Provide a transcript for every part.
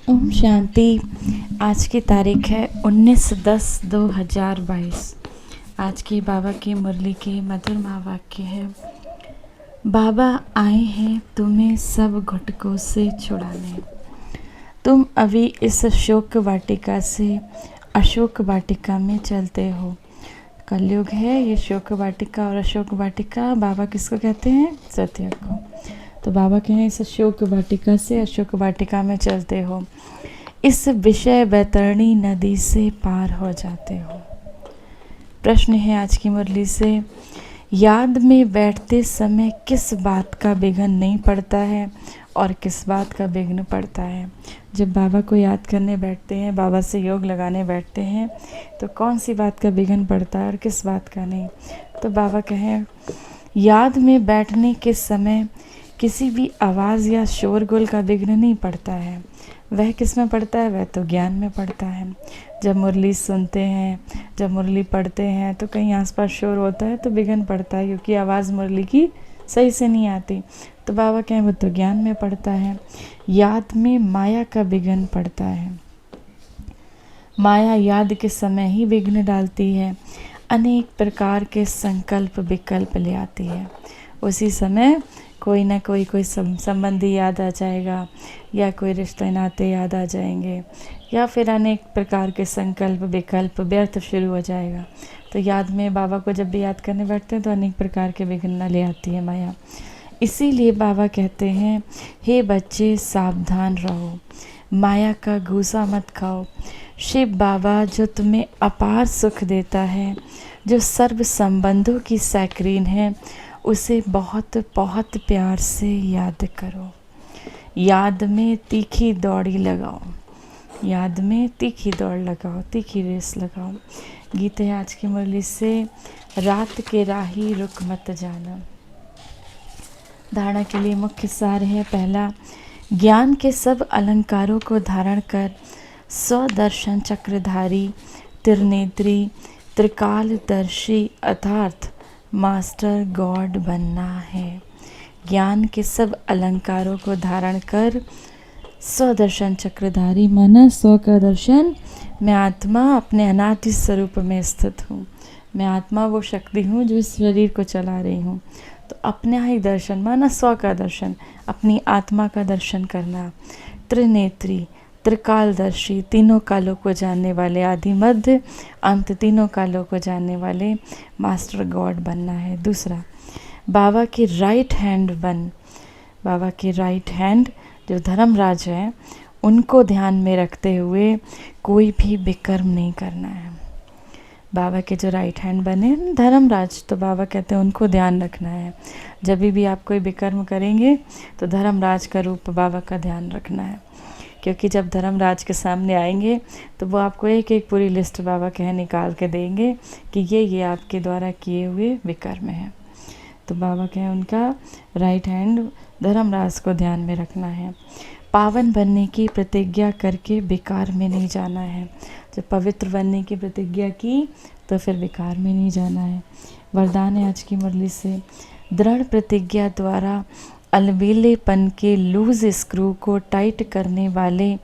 ओम शांति। आज की तारीख है 19/10/2022। आज की बाबा की मुरली के मधुर महावाक्य है। बाबा आए हैं तुम्हें सब घुटकों से छुड़ाने। तुम अभी इस शोक वाटिका से अशोक वाटिका में चलते हो। कलयुग है, ये शोक वाटिका और अशोक वाटिका बाबा किसको कहते हैं? सत्य को। तो बाबा कहें इस शोक वाटिका से अशोक वाटिका में चलते हो, इस विषय वैतरणी नदी से पार हो जाते हो। प्रश्न है आज की मुरली से, याद में बैठते समय किस बात का विघ्न नहीं पड़ता है और किस बात का विघ्न पड़ता है? जब बाबा को याद करने बैठते हैं, बाबा से योग लगाने बैठते हैं, तो कौन सी बात का विघ्न पड़ता है और किस बात का नहीं? तो बाबा कहें याद में बैठने के समय किसी भी आवाज़ या शोरगुल का विघ्न नहीं पड़ता है। वह किस में पड़ता है? वह तो ज्ञान में पड़ता है। जब मुरली सुनते हैं, जब मुरली पढ़ते हैं, तो कहीं आसपास शोर होता है तो विघ्न पड़ता है, क्योंकि आवाज़ मुरली की सही से नहीं आती। तो बाबा कहें वो तो ज्ञान में पड़ता है। याद में माया का विघ्न पड़ता है। माया याद के समय ही विघ्न डालती है, अनेक प्रकार के संकल्प विकल्प ले आती है। उसी समय कोई ना कोई संबंधी याद आ जाएगा, या कोई रिश्ते नाते याद आ जाएंगे, या फिर अनेक प्रकार के संकल्प विकल्प व्यर्थ शुरू हो जाएगा। तो याद में बाबा को जब भी याद करने बैठते हैं तो अनेक प्रकार के विघ्न ले आती है माया। इसीलिए बाबा कहते हैं, हे बच्चे सावधान रहो, माया का घूसा मत खाओ। शिव बाबा जो तुम्हें अपार सुख देता है, जो सर्व संबंधों की सैक्रीन है, उसे बहुत बहुत प्यार से याद करो। याद में तीखी दौड़ी लगाओ, याद में तीखी दौड़ लगाओ, तीखी रेस लगाओ। गीत है आज की मुरली से, रात के राही रुक मत जाना। धारणा के लिए मुख्य सार है, पहला, ज्ञान के सब अलंकारों को धारण कर स्वदर्शन चक्रधारी, त्रिनेत्री, त्रिकालदर्शी अर्थात मास्टर गॉड बनना है। ज्ञान के सब अलंकारों को धारण कर स्वदर्शन चक्रधारी, माना स्व का दर्शन। मैं आत्मा अपने अनादि स्वरूप में स्थित हूँ। मैं आत्मा वो शक्ति हूँ जो इस शरीर को चला रही हूँ। तो अपना ही दर्शन, माना स्व का दर्शन, अपनी आत्मा का दर्शन करना। त्रिनेत्री, त्रिकालदर्शी, तीनों कालों को जानने वाले, आदि मध्य अंत तीनों कालों को जानने वाले मास्टर गॉड बनना है। दूसरा, बाबा की राइट हैंड बन। बाबा की राइट हैंड जो धर्मराज है, उनको ध्यान में रखते हुए कोई भी विकर्म नहीं करना है। बाबा के जो राइट हैंड बने धर्मराज, तो बाबा कहते हैं उनको ध्यान रखना है। जब भी आप कोई विकर्म करेंगे तो धर्मराज का रूप बाबा का ध्यान रखना है, क्योंकि जब धर्मराज के सामने आएंगे तो वो आपको एक एक पूरी लिस्ट बाबा कहे निकाल के देंगे कि ये आपके द्वारा किए हुए विकर्म हैं। तो बाबा कहें उनका राइट हैंड धर्मराज को ध्यान में रखना है। पावन बनने की प्रतिज्ञा करके विकार में नहीं जाना है। जब पवित्र बनने की प्रतिज्ञा की तो फिर विकार में नहीं जाना है। वरदान है आज की मुरली से, दृढ़ प्रतिज्ञा द्वारा अलबेलेपन के लूज स्क्रू को टाइट करने वाले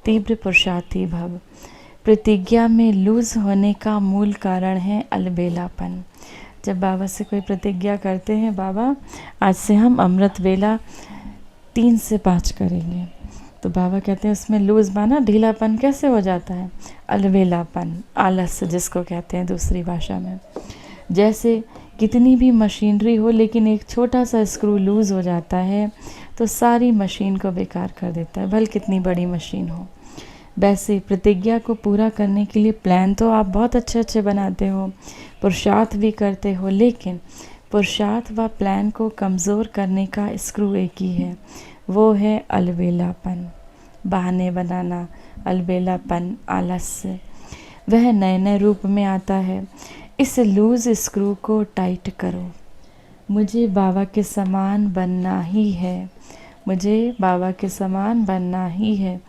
तीव्र पुरुषार्थी भव। प्रतिज्ञा में लूज होने का मूल कारण है अलबेलापन। जब बाबा से कोई प्रतिज्ञा करते हैं, बाबा आज से हम अमृत वेला 3 से 5 करेंगे, तो बाबा कहते हैं उसमें लूज माना ढीलापन कैसे हो जाता है? अलबेलापन, आलस जिसको कहते हैं दूसरी भाषा में। जैसे कितनी भी मशीनरी हो, लेकिन एक छोटा सा स्क्रू लूज़ हो जाता है तो सारी मशीन को बेकार कर देता है, भले कितनी बड़ी मशीन हो। वैसे प्रतिज्ञा को पूरा करने के लिए प्लान तो आप बहुत अच्छे अच्छे बनाते हो, पुरुषार्थ भी करते हो, लेकिन पुरुषार्थ व प्लान को कमज़ोर करने का स्क्रू एक ही है, वो है अलबेलापन, बहाने बनाना, अलबेलापन, आलस्य। वह नए नए रूप में आता है। इस लूज स्क्रू को टाइट करो। मुझे बाबा के समान बनना ही है, मुझे बाबा के समान बनना ही है।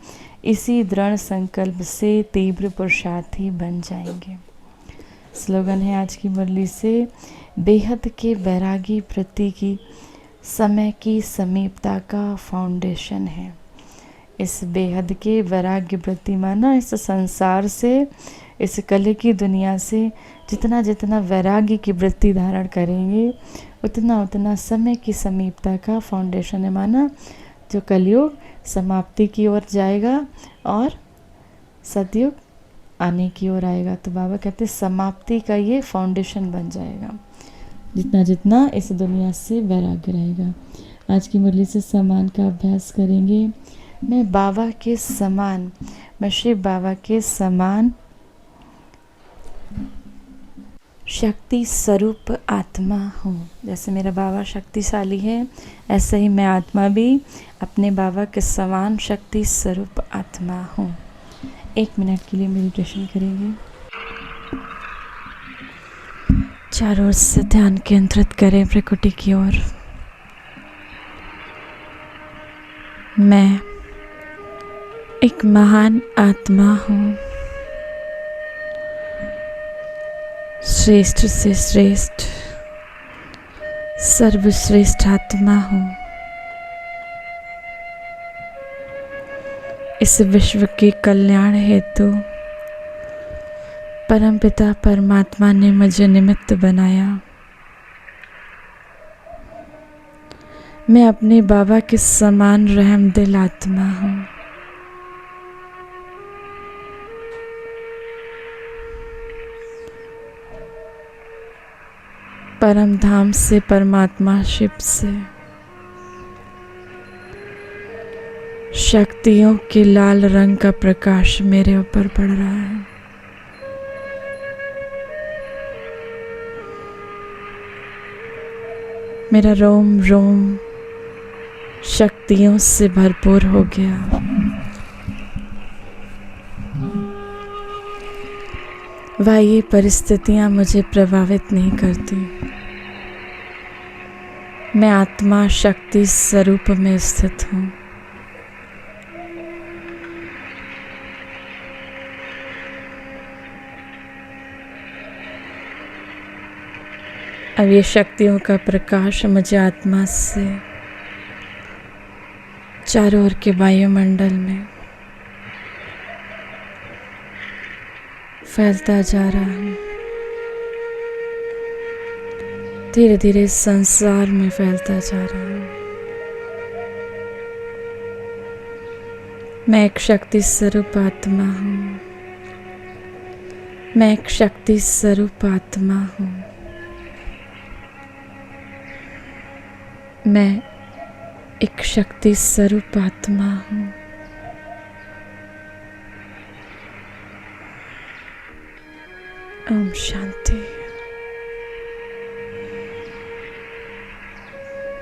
इसी दृढ़ संकल्प से तीव्र पुरुषार्थी बन जाएंगे। स्लोगन है आज की मुरली से, बेहद के बैरागी वृत्ति की समय की समीपता का फाउंडेशन है। इस बेहद के वैराग्य वृत्ति माना इस संसार से, इस कल की दुनिया से जितना जितना वैराग्य की वृत्ति धारण करेंगे उतना उतना समय की समीपता का फाउंडेशन है माना, जो कलयुग समाप्ति की ओर जाएगा और सतयुग आने की ओर आएगा। तो बाबा कहते समाप्ति का ये फाउंडेशन बन जाएगा जितना जितना इस दुनिया से वैराग्य रहेगा। आज की मुरली से समान का अभ्यास करेंगे। मैं बाबा के समान, मैं शिव बाबा के समान शक्ति स्वरूप आत्मा हूँ। जैसे मेरा बाबा शक्तिशाली है, ऐसे ही मैं आत्मा भी अपने बाबा के समान शक्ति स्वरूप आत्मा हूँ। 1 मिनट के लिए मेडिटेशन करेंगे। चारों ओर से ध्यान केंद्रित करें प्रकृति की ओर। मैं एक महान आत्मा हूँ, श्रेष्ठ से श्रेष्ठ सर्वश्रेष्ठ आत्मा हूँ। इस विश्व के कल्याण हेतु परमपिता परमात्मा ने मुझे निमित्त बनाया। मैं अपने बाबा के समान रहमदिल आत्मा हूँ। परम धाम से, परमात्मा शिव से शक्तियों के लाल रंग का प्रकाश मेरे ऊपर पड़ रहा है। मेरा रोम रोम शक्तियों से भरपूर हो गया। बाह्य परिस्थितियां मुझे प्रभावित नहीं करती। मैं आत्मा शक्ति स्वरूप में स्थित हूँ। अब ये शक्तियों का प्रकाश मुझे आत्मा से चारों ओर के वायुमंडल में फैलता जा रहा है। धीरे धीरे संसार में फैलता जा रहा है। मैं एक शक्ति स्वरूप आत्मा हूँ। मैं एक शक्ति स्वरूप आत्मा हूँ। मैं एक शक्ति स्वरूप आत्मा हूँ। ओम शांति।